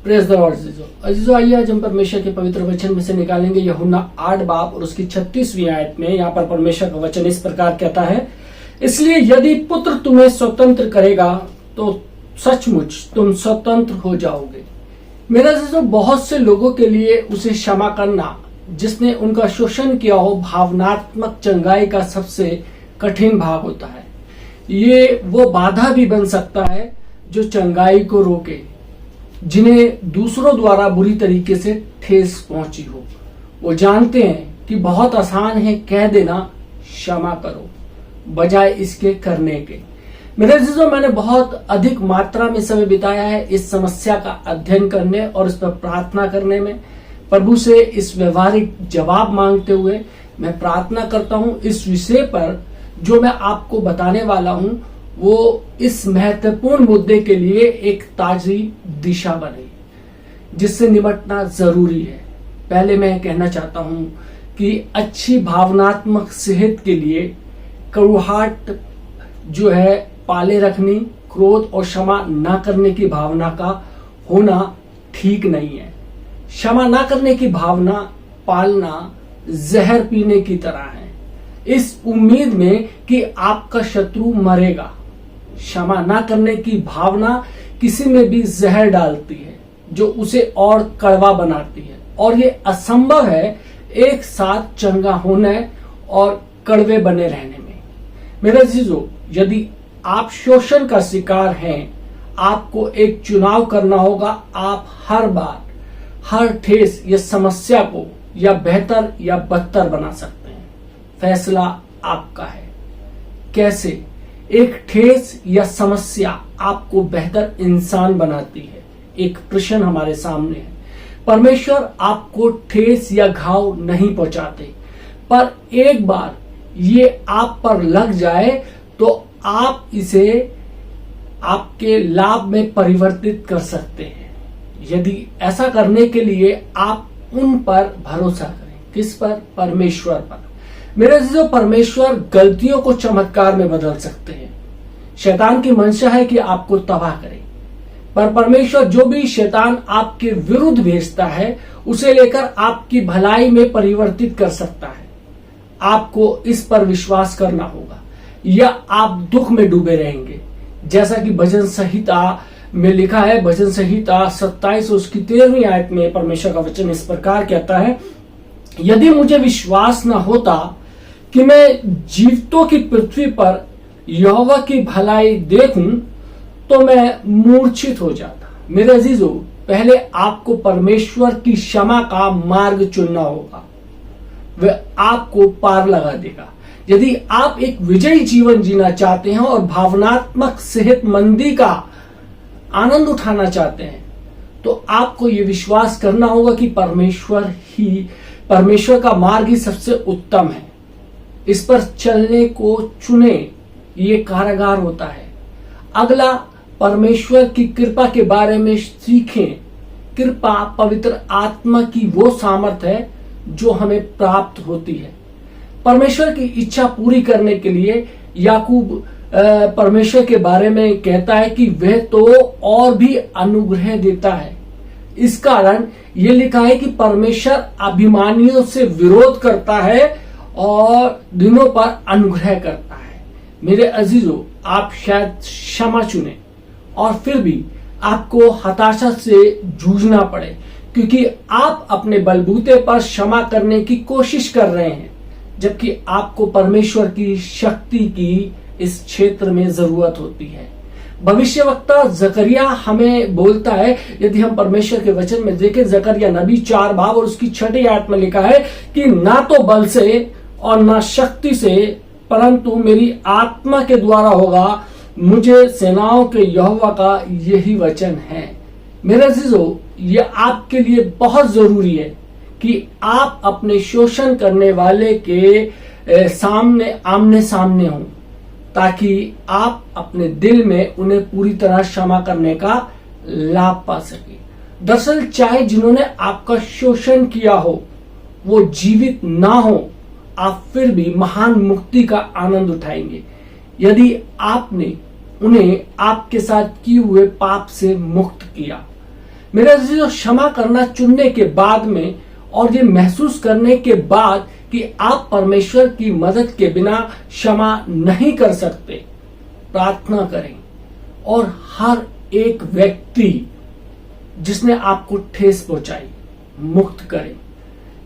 Praise the Lord अजीजो। आइए आज हम परमेश्वर के पवित्र वचन में से निकालेंगे यूहन्ना 8 बाब और उसकी 36वीं आयत में। यहाँ पर परमेश्वर का वचन इस प्रकार कहता है, इसलिए यदि पुत्र तुम्हें स्वतंत्र करेगा तो सचमुच तुम स्वतंत्र हो जाओगे। मेरा अजीजो, बहुत से लोगों के लिए उसे क्षमा करना जिसने उनका शोषण किया हो भावनात्मक चंगाई का सबसे कठिन भाग होता है। ये वो बाधा भी बन सकता है जो चंगाई को रोके, जिन्हें दूसरों द्वारा बुरी तरीके से ठेस पहुंची हो। वो जानते हैं कि बहुत आसान है कह देना क्षमा करो बजाय इसके करने के। मेरे अजीजों, मैंने बहुत अधिक मात्रा में समय बिताया है इस समस्या का अध्ययन करने और इस पर प्रार्थना करने में। प्रभु से इस व्यवहारिक जवाब मांगते हुए मैं प्रार्थना करता हूं इस विषय पर जो मैं आपको बताने वाला हूं वो इस महत्वपूर्ण मुद्दे के लिए एक ताजी दिशा बने जिससे निपटना जरूरी है। पहले मैं कहना चाहता हूं कि अच्छी भावनात्मक सेहत के लिए कड़ुहाट जो है पाले रखनी, क्रोध और क्षमा न करने की भावना का होना ठीक नहीं है। क्षमा न करने की भावना पालना जहर पीने की तरह है, इस उम्मीद में कि आपका शत्रु मरेगा। क्षमा न करने की भावना किसी में भी जहर डालती है जो उसे और कड़वा बनाती है, और ये असंभव है एक साथ चंगा होने और कड़वे बने रहने में। मेरे अजीजों, यदि आप शोषण का शिकार हैं, आपको एक चुनाव करना होगा। आप हर बार हर ठेस या समस्या को या बेहतर या बदतर बना सकते हैं। फैसला आपका है। कैसे एक ठेस या समस्या आपको बेहतर इंसान बनाती है? एक प्रश्न हमारे सामने है। परमेश्वर आपको ठेस या घाव नहीं पहुंचाते, पर एक बार ये आप पर लग जाए तो आप इसे आपके लाभ में परिवर्तित कर सकते हैं। यदि ऐसा करने के लिए आप उन पर भरोसा करें। किस पर? परमेश्वर पर। मेरे अजीजों, परमेश्वर गलतियों को चमत्कार में बदल सकते हैं। शैतान की मंशा है कि आपको तबाह करे, पर परमेश्वर जो भी शैतान आपके विरुद्ध भेजता है उसे लेकर आपकी भलाई में परिवर्तित कर सकता है। आपको इस पर विश्वास करना होगा या आप दुख में डूबे रहेंगे। जैसा कि भजन संहिता में लिखा है, भजन संहिता 27 उसकी 13वीं आयत में परमेश्वर का वचन इस प्रकार कहता है, यदि मुझे विश्वास न होता कि मैं जीवितों की पृथ्वी पर यहोवा की भलाई देखूं तो मैं मूर्छित हो जाता। मेरे अजीजों, पहले आपको परमेश्वर की क्षमा का मार्ग चुनना होगा। वह आपको पार लगा देगा। यदि आप एक विजयी जीवन जीना चाहते हैं और भावनात्मक सेहतमंदी का आनंद उठाना चाहते हैं तो आपको यह विश्वास करना होगा कि परमेश्वर का मार्ग ही सबसे उत्तम है। इस पर चलने को चुने, ये कारागार होता है। अगला, परमेश्वर की कृपा के बारे में सीखें। कृपा पवित्र आत्मा की वो सामर्थ है जो हमें प्राप्त होती है। परमेश्वर की इच्छा पूरी करने के लिए याकूब परमेश्वर के बारे में कहता है कि वह तो और भी अनुग्रह देता है। इस कारण यह लिखा है कि परमेश्वर अभिमानियों से विरोध करता है और दिनों पर अनुग्रह करता है। मेरे अजीजों, आप शायद क्षमा चुने और फिर भी आपको हताशा से जूझना पड़े क्योंकि आप अपने बलबूते पर क्षमा करने की कोशिश कर रहे हैं, जबकि आपको परमेश्वर की शक्ति की इस क्षेत्र में जरूरत होती है। भविष्यवक्ता जकरिया हमें बोलता है, यदि हम परमेश्वर के वचन में देखें, जकरिया नबी 4 बाब और उसकी 6ठी आयत में लिखा है कि ना तो बल से और ना शक्ति से परंतु मेरी आत्मा के द्वारा होगा, मुझे सेनाओं के यहोवा का यही वचन है। मेरे अजीजों, यह आपके लिए बहुत जरूरी है कि आप अपने शोषण करने वाले के सामने आमने सामने हों, ताकि आप अपने दिल में उन्हें पूरी तरह क्षमा करने का लाभ पा सके। दरअसल चाहे जिन्होंने आपका शोषण किया हो वो जीवित ना हो, आप फिर भी महान मुक्ति का आनंद उठाएंगे यदि आपने उन्हें आपके साथ किए हुए पाप से मुक्त किया। मेरे अजीजों, क्षमा करना चुनने के बाद में और ये महसूस करने के बाद कि आप परमेश्वर की मदद के बिना क्षमा नहीं कर सकते, प्रार्थना करें और हर एक व्यक्ति जिसने आपको ठेस पहुंचाई मुक्त करें।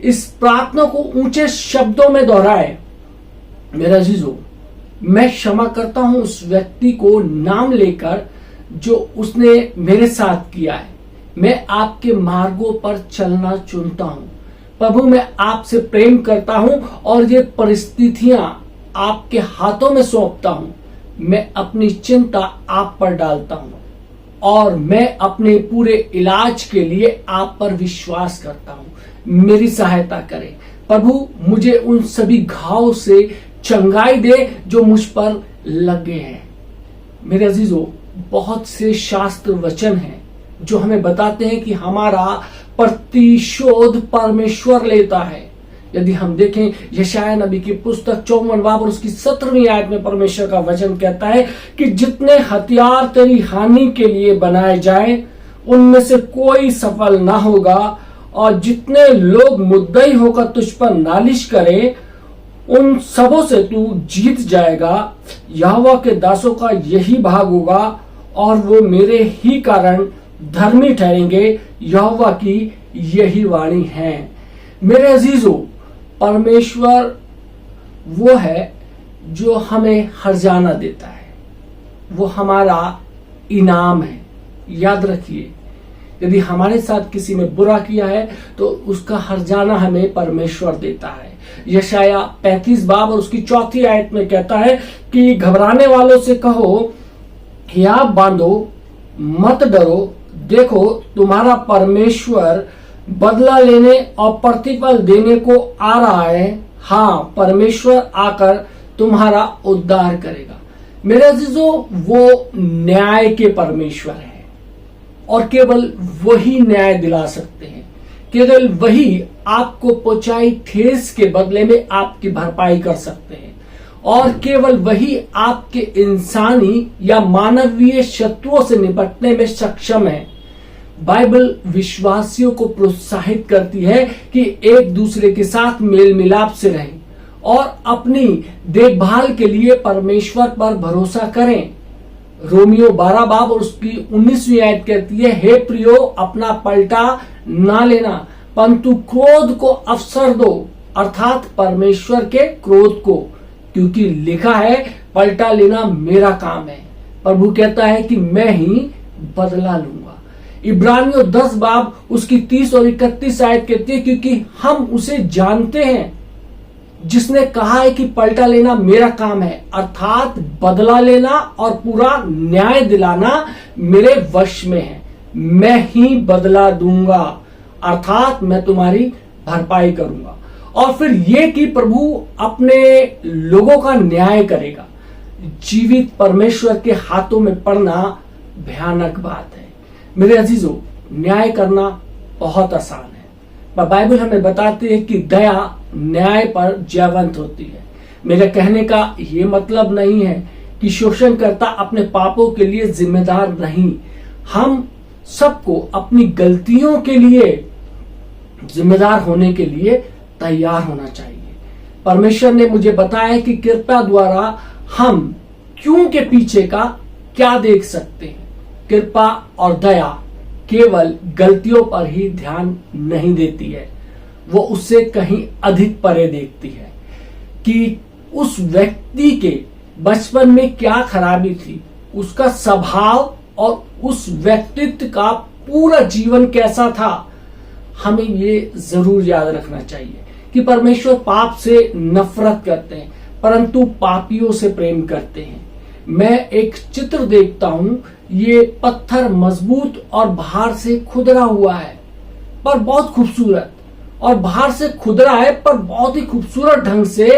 इस प्रार्थना को ऊंचे शब्दों में दोहराए। मेरे अजीजों, मैं क्षमा करता हूं उस व्यक्ति को नाम लेकर जो उसने मेरे साथ किया है। मैं आपके मार्गों पर चलना चुनता हूं। प्रभु, मैं आपसे प्रेम करता हूं और ये परिस्थितियां आपके हाथों में सौंपता हूं। मैं अपनी चिंता आप पर डालता हूं और मैं अपने पूरे इलाज के लिए आप पर विश्वास करता हूं। मेरी सहायता करें प्रभु, मुझे उन सभी घाव से चंगाई दे जो मुझ पर लगे हैं। मेरे अजीजों, बहुत से शास्त्र वचन हैं जो हमें बताते हैं कि हमारा प्रतिशोध परमेश्वर लेता है। यदि हम देखें यशायाह नबी की पुस्तक 54 बाब और उसकी 17वीं आयत में परमेश्वर का वचन कहता है कि जितने हथियार तेरी हानि के लिए बनाए जाएं उनमें से कोई सफल ना होगा, और जितने लोग मुद्दई होकर तुझ पर नालिश करें उन सबों से तू जीत जाएगा। यहोवा के दासों का यही भाग होगा और वो मेरे ही कारण धर्मी ठहरेंगे। यहोवा की यही वाणी है। मेरे अजीजों, परमेश्वर वो है जो हमें हर्जाना देता है, वो हमारा इनाम है। याद रखिए, यदि हमारे साथ किसी ने बुरा किया है तो उसका हर्जाना हमें परमेश्वर देता है। यशायाह 35 बाब और उसकी 4थी आयत में कहता है कि घबराने वालों से कहो, हियाव बांधो, मत डरो, देखो तुम्हारा परमेश्वर बदला लेने और प्रतिफल देने को आ रहा है। हाँ, परमेश्वर आकर तुम्हारा उद्धार करेगा। मेरे अजीजों, वो न्याय के परमेश्वर है और केवल वही न्याय दिला सकते हैं। केवल वही आपको पहुंचाई ठेस के बदले में आपकी भरपाई कर सकते हैं और केवल वही आपके इंसानी या मानवीय शत्रुओं से निपटने में सक्षम है। बाइबल विश्वासियों को प्रोत्साहित करती है कि एक दूसरे के साथ मेल मिलाप से रहें और अपनी देखभाल के लिए परमेश्वर पर भरोसा करें। रोमियो 12 बाब और उसकी 19वीं आयत कहती है, हे प्रियो, अपना पलटा ना लेना, परंतु क्रोध को अवसर दो, अर्थात परमेश्वर के क्रोध को, क्योंकि लिखा है पलटा लेना मेरा काम है। प्रभु कहता है कि मैं ही बदला लूंगा। इब्रानियों 10 बाब उसकी 30 और 31 आयत कहती है, क्योंकि हम उसे जानते हैं जिसने कहा है कि पलटा लेना मेरा काम है, अर्थात बदला लेना और पूरा न्याय दिलाना मेरे वश में है। मैं ही बदला दूंगा, अर्थात मैं तुम्हारी भरपाई करूंगा। और फिर ये कि प्रभु अपने लोगों का न्याय करेगा। जीवित परमेश्वर के हाथों में पड़ना भयानक बात है। मेरे अजीजों, न्याय करना बहुत आसान है, पर बाइबल हमें बताती है कि दया न्याय पर जयवंत होती है। मेरे कहने का ये मतलब नहीं है कि शोषणकर्ता अपने पापों के लिए जिम्मेदार नहीं। हम सबको अपनी गलतियों के लिए जिम्मेदार होने के लिए तैयार होना चाहिए। परमेश्वर ने मुझे बताया कि कृपा द्वारा हम क्यों के पीछे का क्या देख सकते हैं। कृपा और दया केवल गलतियों पर ही ध्यान नहीं देती है, वो उससे कहीं अधिक परे देखती है कि उस व्यक्ति के बचपन में क्या खराबी थी, उसका स्वभाव और उस व्यक्तित्व का पूरा जीवन कैसा था। हमें ये जरूर याद रखना चाहिए कि परमेश्वर पाप से नफरत करते हैं परंतु पापियों से प्रेम करते हैं। मैं एक चित्र देखता हूं, ये पत्थर मजबूत और बाहर से खुदरा हुआ है पर बहुत खूबसूरत, और बाहर से खुदरा है पर बहुत ही खूबसूरत ढंग से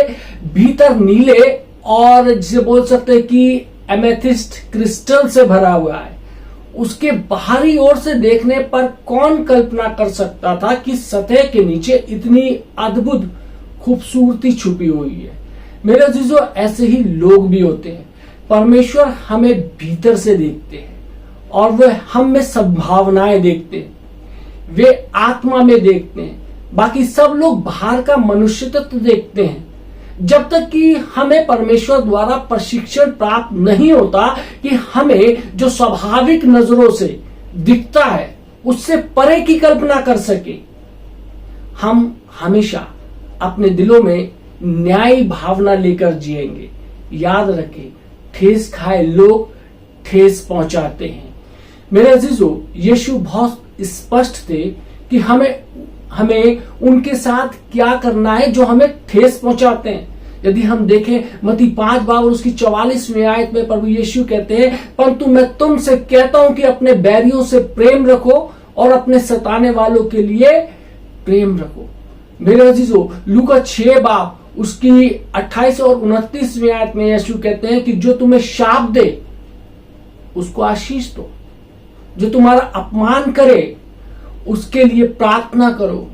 भीतर नीले और जिसे बोल सकते हैं कि एमेथिस्ट क्रिस्टल से भरा हुआ है। उसके बाहरी ओर से देखने पर कौन कल्पना कर सकता था कि सतह के नीचे इतनी अद्भुत खूबसूरती छुपी हुई है। मेरे अजीजों, ऐसे ही लोग भी होते हैं। परमेश्वर हमें भीतर से देखते हैं और वह हम में संभावनाएं देखते हैं। वे आत्मा में देखते हैं, बाकी सब लोग बाहर का मनुष्यत्व देखते हैं। जब तक कि हमें परमेश्वर द्वारा प्रशिक्षण प्राप्त नहीं होता कि हमें जो स्वाभाविक नजरों से दिखता है उससे परे की कल्पना कर सके, हम हमेशा अपने दिलों में न्यायी भावना लेकर जिएंगे। याद रखें, ठेस खाए लोग ठेस पहुंचाते हैं। मेरे अजीजों, यीशु बहुत स्पष्ट थे कि हमें उनके साथ क्या करना है जो हमें ठेस पहुंचाते हैं। यदि हम देखें मत्ती 5 बाब और उसकी 44वीं आयत में प्रभु यीशु कहते हैं, परंतु मैं तुमसे कहता हूं कि अपने बैरियों से प्रेम रखो और अपने सताने वालों के लिए प्रेम रखो। मेरे अजीजों, लूका 6 बाब उसकी 28 और 29वीं आयत में यीशु कहते हैं कि जो तुम्हें शाप दे उसको आशीष दो, जो तुम्हारा अपमान करे उसके लिए प्रार्थना करो,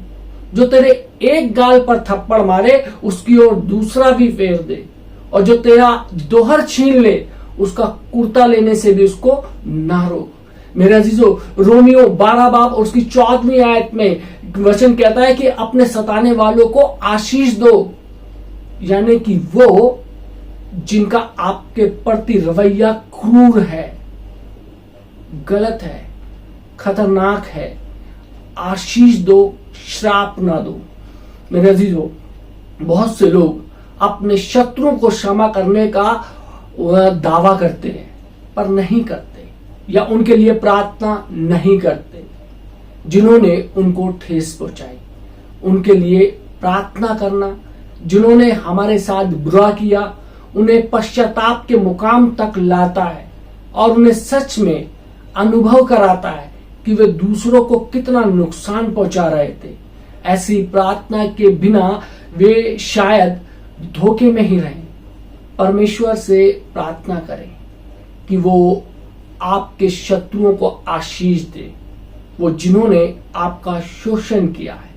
जो तेरे एक गाल पर थप्पड़ मारे उसकी ओर दूसरा भी फेर दे, और जो तेरा दोहर छीन ले उसका कुर्ता लेने से भी उसको ना रोक। मेरे अजीजों, रोमियो 12 बाब और उसकी 14वीं आयत में वचन कहता है कि अपने सताने वालों को आशीष दो, यानी कि वो जिनका आपके प्रति रवैया क्रूर है, गलत है, खतरनाक है, आशीष दो, श्राप ना दो। मेरे अजीजों, बहुत से लोग अपने शत्रुओं को क्षमा करने का दावा करते हैं पर नहीं करते, या उनके लिए प्रार्थना नहीं करते। जिन्होंने उनको ठेस पहुंचाई उनके लिए प्रार्थना करना, जिन्होंने हमारे साथ बुरा किया उन्हें पश्चाताप के मुकाम तक लाता है और उन्हें सच में अनुभव कराता है कि वे दूसरों को कितना नुकसान पहुंचा रहे थे। ऐसी प्रार्थना के बिना वे शायद धोखे में ही रहें। परमेश्वर से प्रार्थना करें कि वो आपके शत्रुओं को आशीष दे, वो जिन्होंने आपका शोषण किया है,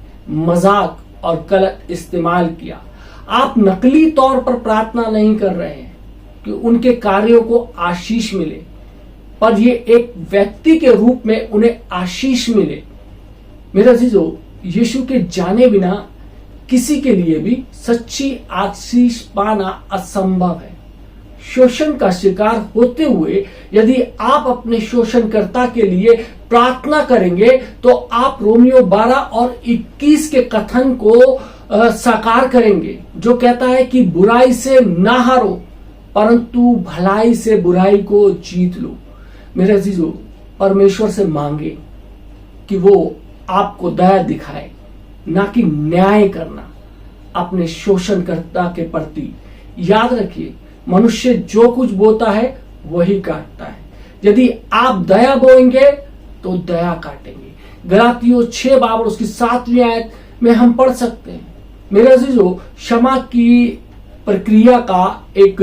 मजाक और गलत इस्तेमाल किया। आप नकली तौर पर प्रार्थना नहीं कर रहे हैं कि उनके कार्यों को आशीष मिले, पर ये एक व्यक्ति के रूप में उन्हें आशीष मिले। मेरे अजीजों, यीशु के जाने बिना किसी के लिए भी सच्ची आशीष पाना असंभव है। शोषण का शिकार होते हुए यदि आप अपने शोषणकर्ता के लिए प्रार्थना करेंगे तो आप रोमियो 12 और 21 के कथन को साकार करेंगे, जो कहता है कि बुराई से ना हारो परंतु भलाई से बुराई को जीत लो। मेरे अजीजों, परमेश्वर से मांगे कि वो आपको दया दिखाए, ना कि न्याय करना अपने शोषणकर्ता के प्रति। याद रखिए, मनुष्य जो कुछ बोता है वही काटता है। यदि आप दया बोएंगे तो दया काटेंगे। गलातियों 6 बाब और उसकी 7वीं आयत में हम पढ़ सकते हैं। मेरे अजीजों, क्षमा की प्रक्रिया का एक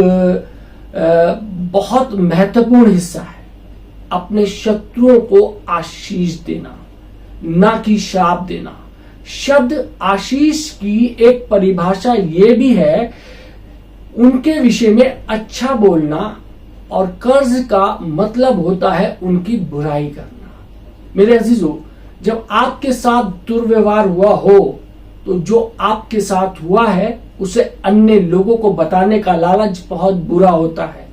बहुत महत्वपूर्ण हिस्सा है अपने शत्रुओं को आशीष देना, ना कि श्राप देना। शब्द आशीष की एक परिभाषा ये भी है उनके विषय में अच्छा बोलना, और कर्ज का मतलब होता है उनकी बुराई करना। मेरे अजीजों, जब आपके साथ दुर्व्यवहार हुआ हो तो जो आपके साथ हुआ है उसे अन्य लोगों को बताने का लालच बहुत बुरा होता है।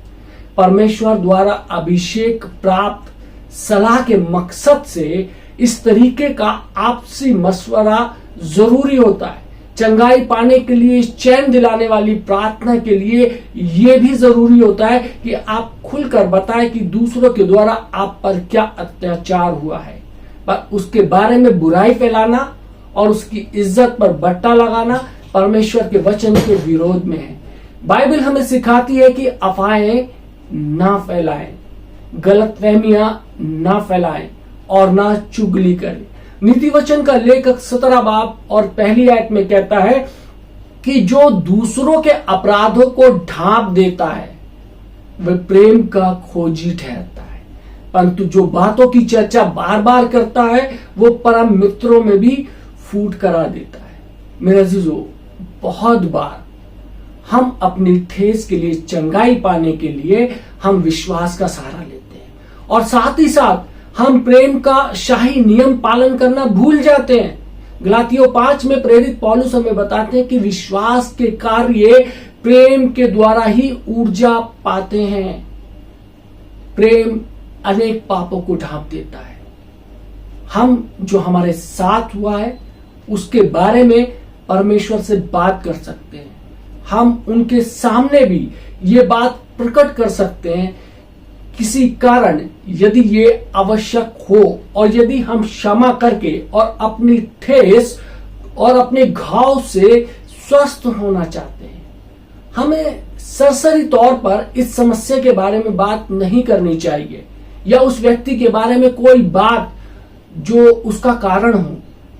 परमेश्वर द्वारा अभिषेक प्राप्त सलाह के मकसद से इस तरीके का आपसी मशवरा जरूरी होता है। चंगाई पाने के लिए, चैन दिलाने वाली प्रार्थना के लिए यह भी जरूरी होता है कि आप खुलकर बताएं कि दूसरों के द्वारा आप पर क्या अत्याचार हुआ है, पर उसके बारे में बुराई फैलाना और उसकी इज्जत पर बट्टा लगाना परमेश्वर के वचन के विरोध में है। बाइबल हमें सिखाती है कि अफवाहें ना फैलाएं, गलतफहमियां ना फैलाएं और ना चुगली करें। नीति वचन का लेखक 17 बाब और 1 आयत में कहता है कि जो दूसरों के अपराधों को ढांप देता है वह प्रेम का खोजी ठहरता है, परंतु जो बातों की चर्चा बार बार करता है वो परम मित्रों में भी फूट करा देता है। मेरे अजीजों, बहुत बार हम अपनी ठेस के लिए, चंगाई पाने के लिए हम विश्वास का सहारा लेते हैं, और साथ ही साथ हम प्रेम का शाही नियम पालन करना भूल जाते हैं। गलातियों 5 में प्रेरित पौलुस हमें बताते हैं कि विश्वास के कार्य प्रेम के द्वारा ही ऊर्जा पाते हैं। प्रेम अनेक पापों को ढांप देता है। हम जो हमारे साथ हुआ है उसके बारे में परमेश्वर से बात कर सकते हैं। हम उनके सामने भी ये बात प्रकट कर सकते हैं। किसी कारण यदि ये आवश्यक हो और यदि हम क्षमा करके और अपनी ठेस और अपने घाव से स्वस्थ होना चाहते हैं, हमें सरसरी तौर पर इस समस्या के बारे में बात नहीं करनी चाहिए या उस व्यक्ति के बारे में कोई बात जो उसका कारण हो।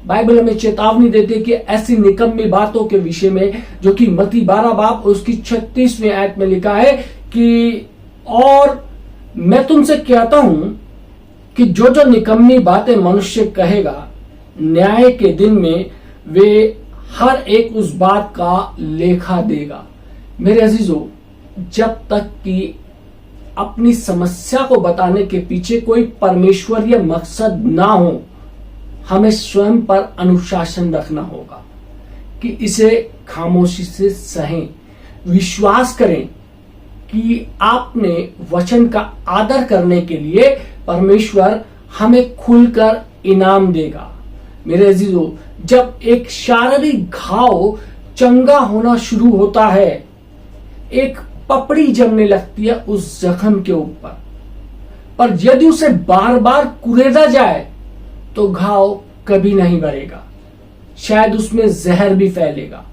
बाइबल हमें चेतावनी देती है कि ऐसी निकम्मी बातों के विषय में, जो कि मत्ती 12 बाब उसकी 36वीं आयत में लिखा है कि और मैं तुमसे कहता हूं कि जो जो निकम्मी बातें मनुष्य कहेगा, न्याय के दिन में वे हर एक उस बात का लेखा देगा। मेरे अजीजों, जब तक कि अपनी समस्या को बताने के पीछे कोई परमेश्वरीय मकसद ना हो, हमें स्वयं पर अनुशासन रखना होगा कि इसे खामोशी से सहें। विश्वास करें कि आपने वचन का आदर करने के लिए परमेश्वर हमें खुलकर इनाम देगा। मेरे अजीजों, जब एक शारीरिक घाव चंगा होना शुरू होता है, एक पपड़ी जमने लगती है उस जख्म के ऊपर, पर यदि उसे बार बार कुरेदा जाए तो घाव कभी नहीं भरेगा। शायद उसमें जहर भी फैलेगा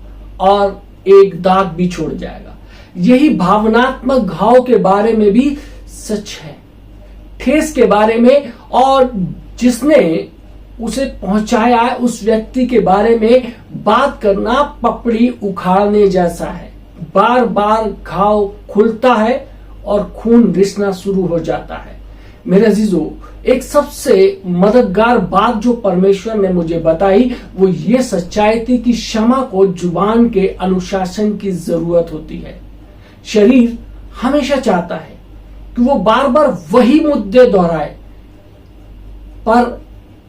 और एक दाग भी छोड़ जाएगा। यही भावनात्मक घाव के बारे में भी सच है, ठेस के बारे में, और जिसने उसे पहुंचाया है उस व्यक्ति के बारे में बात करना पपड़ी उखाड़ने जैसा है। बार बार घाव खुलता है और खून रिसना शुरू हो जाता है। मेरे अजीजों, एक सबसे मददगार बात जो परमेश्वर ने मुझे बताई वो ये सच्चाई थी कि क्षमा को जुबान के अनुशासन की जरूरत होती है। शरीर हमेशा चाहता है कि वो बार बार वही मुद्दे दोहराए, पर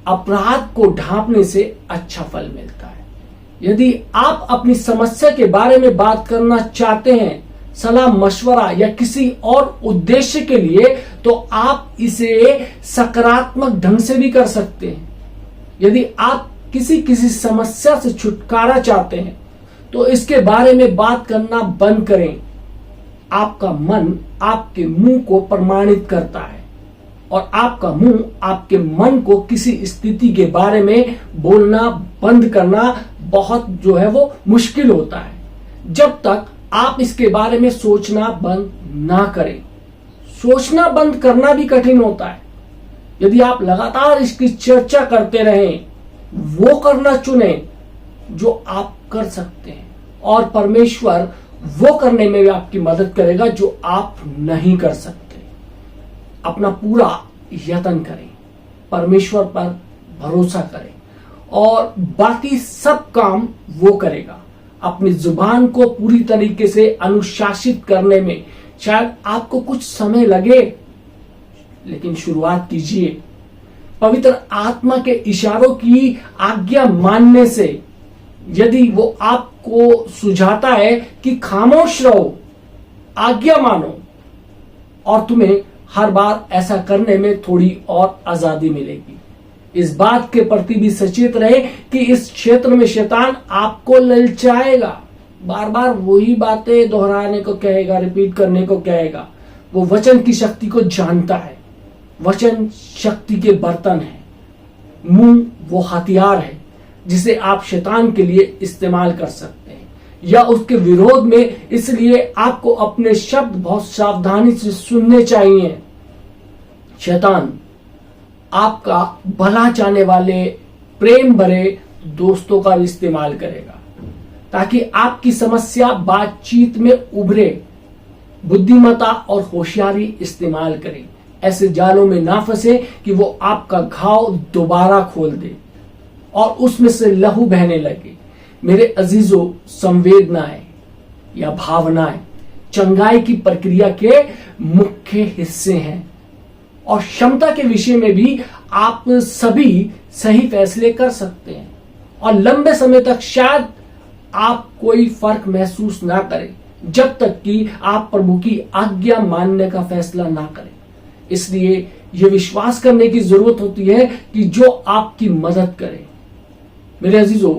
अपराध को ढांपने से अच्छा फल मिलता है। यदि आप अपनी समस्या के बारे में बात करना चाहते हैं, सलाह मशवरा या किसी और उद्देश्य के लिए, तो आप इसे सकारात्मक ढंग से भी कर सकते हैं। यदि आप किसी समस्या से छुटकारा चाहते हैं तो इसके बारे में बात करना बंद करें। आपका मन आपके मुंह को प्रमाणित करता है और आपका मुंह आपके मन को किसी स्थिति के बारे में बोलना बंद करना बहुत जो है वो मुश्किल होता है, जब तक आप इसके बारे में सोचना बंद ना करें। सोचना बंद करना भी कठिन होता है। यदि आप लगातार इसकी चर्चा करते रहें, वो करना चुने जो आप कर सकते हैं, और परमेश्वर वो करने में भी आपकी मदद करेगा जो आप नहीं कर सकते। अपना पूरा यत्न करें, परमेश्वर पर भरोसा करें और बाकी सब काम वो करेगा। अपनी जुबान को पूरी तरीके से अनुशासित करने में शायद आपको कुछ समय लगे, लेकिन शुरुआत कीजिए। पवित्र आत्मा के इशारों की आज्ञा मानने से, यदि वो आपको सुझाता है कि खामोश रहो, आज्ञा मानो, और तुम्हें हर बार ऐसा करने में थोड़ी और आजादी मिलेगी। इस बात के प्रति भी सचेत रहे कि इस क्षेत्र में शैतान आपको ललचाएगा, बार बार वही बातें दोहराने को कहेगा, रिपीट करने को कहेगा। वो वचन की शक्ति को जानता है। वचन शक्ति के बर्तन है। मुंह वो हथियार है जिसे आप शैतान के लिए इस्तेमाल कर सकते हैं या उसके विरोध में। इसलिए आपको अपने शब्द बहुत सावधानी से सुनने चाहिए। शैतान आपका भला चाहने वाले प्रेम भरे दोस्तों का भी इस्तेमाल करेगा ताकि आपकी समस्या बातचीत में उभरे। बुद्धिमत्ता और होशियारी इस्तेमाल करें। ऐसे जालों में ना फंसे कि वो आपका घाव दोबारा खोल दे और उसमें से लहू बहने लगे। मेरे अजीजों, संवेदनाएं या भावनाएं चंगाई की प्रक्रिया के मुख्य हिस्से हैं। और क्षमता के विषय में भी आप सभी सही फैसले कर सकते हैं और लंबे समय तक शायद आप कोई फर्क महसूस ना करें जब तक कि आप प्रभु की आज्ञा मानने का फैसला ना करें। इसलिए यह विश्वास करने की जरूरत होती है कि जो आपकी मदद करे। मेरे अजीजों,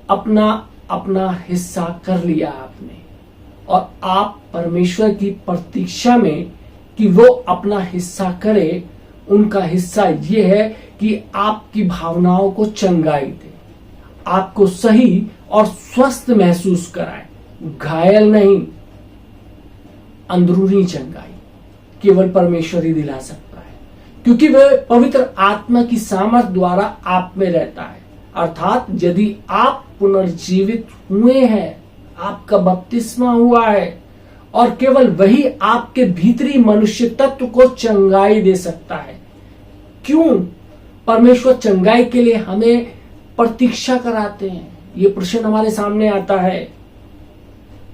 अपना अपना हिस्सा कर लिया आपने और आप परमेश्वर की प्रतीक्षा में कि वो अपना हिस्सा करे। उनका हिस्सा ये है कि आपकी भावनाओं को चंगाई दे, आपको सही और स्वस्थ महसूस कराए, घायल नहीं। अंदरूनी चंगाई केवल परमेश्वर ही दिला सकता है, क्योंकि वह पवित्र आत्मा की सामर्थ द्वारा आप में रहता है। अर्थात यदि आप पुनर्जीवित हुए हैं, आपका बपतिस्मा हुआ है, और केवल वही आपके भीतरी मनुष्य तत्व को चंगाई दे सकता है। क्यों परमेश्वर चंगाई के लिए हमें प्रतीक्षा कराते हैं? ये प्रश्न हमारे सामने आता है।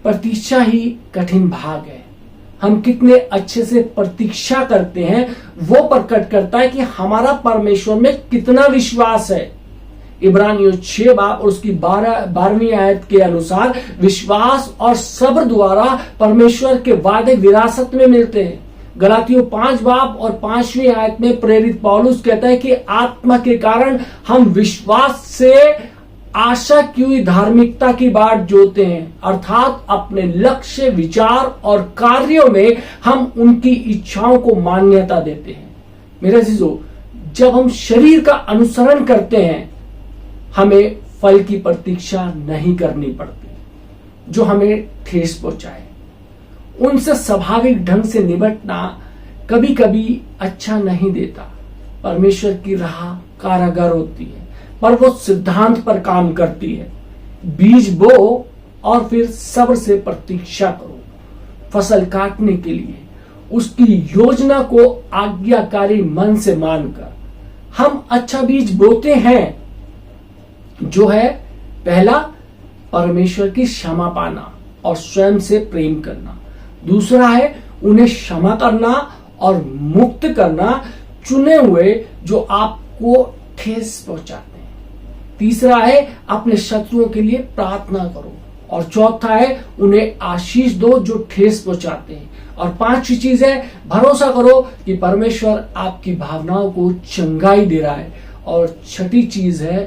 प्रतीक्षा ही कठिन भाग है। हम कितने अच्छे से प्रतीक्षा करते हैं वो प्रकट करता है कि हमारा परमेश्वर में कितना विश्वास है। इब्रानियों 6 बाब और उसकी 12वीं आयत के अनुसार विश्वास और सब्र द्वारा परमेश्वर के वादे विरासत में मिलते हैं। गलातियों 5 बाब और 5वीं आयत में प्रेरित पौलुस कहता है कि आत्मा के कारण हम विश्वास से आशा की हुई धार्मिकता की बाट जोते हैं। अर्थात अपने लक्ष्य, विचार और कार्यों में हम उनकी इच्छाओं को मान्यता देते हैं। मेरे अजीजों, जब हम शरीर का अनुसरण करते हैं हमें फल की प्रतीक्षा नहीं करनी पड़ती जो हमें ठेस पहुंचाए। उनसे स्वाभाविक ढंग से निपटना कभी कभी अच्छा नहीं देता। परमेश्वर की राह कारागार होती है, पर वो सिद्धांत पर काम करती है। बीज बो और फिर सब्र से प्रतीक्षा करो। फसल काटने के लिए उसकी योजना को आज्ञाकारी मन से मानकर हम अच्छा बीज बोते हैं, जो है पहला परमेश्वर की क्षमा पाना और स्वयं से प्रेम करना। दूसरा है उन्हें क्षमा करना और मुक्त करना चुने हुए जो आपको ठेस पहुंचाते हैं। तीसरा है अपने शत्रुओं के लिए प्रार्थना करो और चौथा है उन्हें आशीष दो जो ठेस पहुंचाते हैं। और 5वीं चीज है भरोसा करो कि परमेश्वर आपकी भावनाओं को चंगाई दे रहा है। और 6ठी चीज है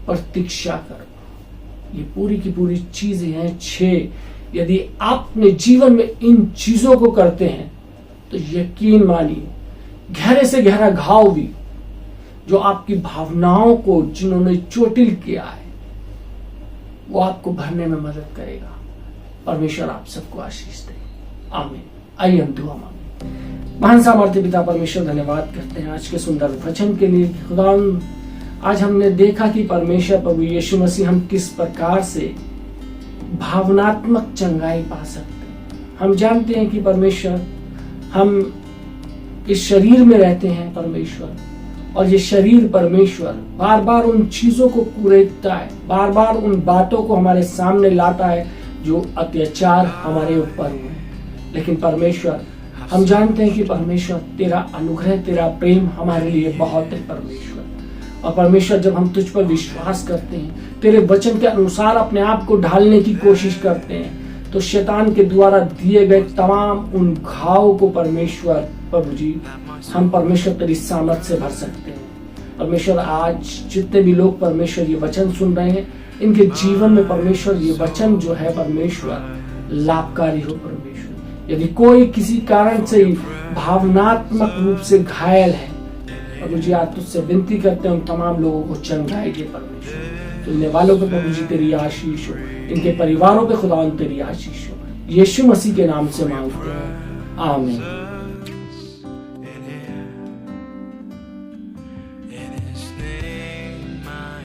प्रतीक्षा करो। ये पूरी की पूरी चीजें हैं 6। यदि आप अपने जीवन में इन चीजों को करते हैं तो यकीन मानिए गहरे से गहरा घाव भी जो आपकी भावनाओं को जिन्होंने चोटिल किया है वो आपको भरने में मदद करेगा। परमेश्वर आप सबको आशीष दे। आमीन। आइए हम दुआ मांगे। महान सामर्थ्य पिता परमेश्वर, धन्यवाद करते हैं आज के सुंदर वचन के लिए। खुदा, आज हमने देखा कि परमेश्वर प्रभु यीशु मसीह हम किस प्रकार से भावनात्मक चंगाई पा सकते हैं। हम जानते हैं कि परमेश्वर हम इस शरीर में रहते हैं परमेश्वर, और ये शरीर परमेश्वर बार बार उन चीजों को कुरेदता है, बार बार उन बातों को हमारे सामने लाता है जो अत्याचार हमारे ऊपर हुए। लेकिन परमेश्वर, हम जानते हैं कि परमेश्वर तेरा अनुग्रह, तेरा प्रेम हमारे लिए बहुत है परमेश्वर। और परमेश्वर, जब हम तुझ पर विश्वास करते हैं, तेरे वचन के अनुसार अपने आप को ढालने की कोशिश करते हैं, तो शैतान के द्वारा दिए गए तमाम उन घावों को परमेश्वर प्रभु जी हम परमेश्वर तेरी सामर्थ से भर सकते हैं। परमेश्वर, आज जितने भी लोग परमेश्वर ये वचन सुन रहे हैं, इनके जीवन में परमेश्वर ये वचन जो है परमेश्वर लाभकारी हो परमेश्वर। यदि कोई किसी कारण से भावनात्मक रूप से घायल है, प्रभु जी आज तुझसे विनती करते हैं उन तमाम लोगों को चंगाई दे परमेश्वर। सुनने वालों पे प्रभु जी तेरी आशीष हो, इनके परिवारों पे खुदा तेरी आशीष हो। यीशु मसीह के नाम से मांगते हैं, आमीन।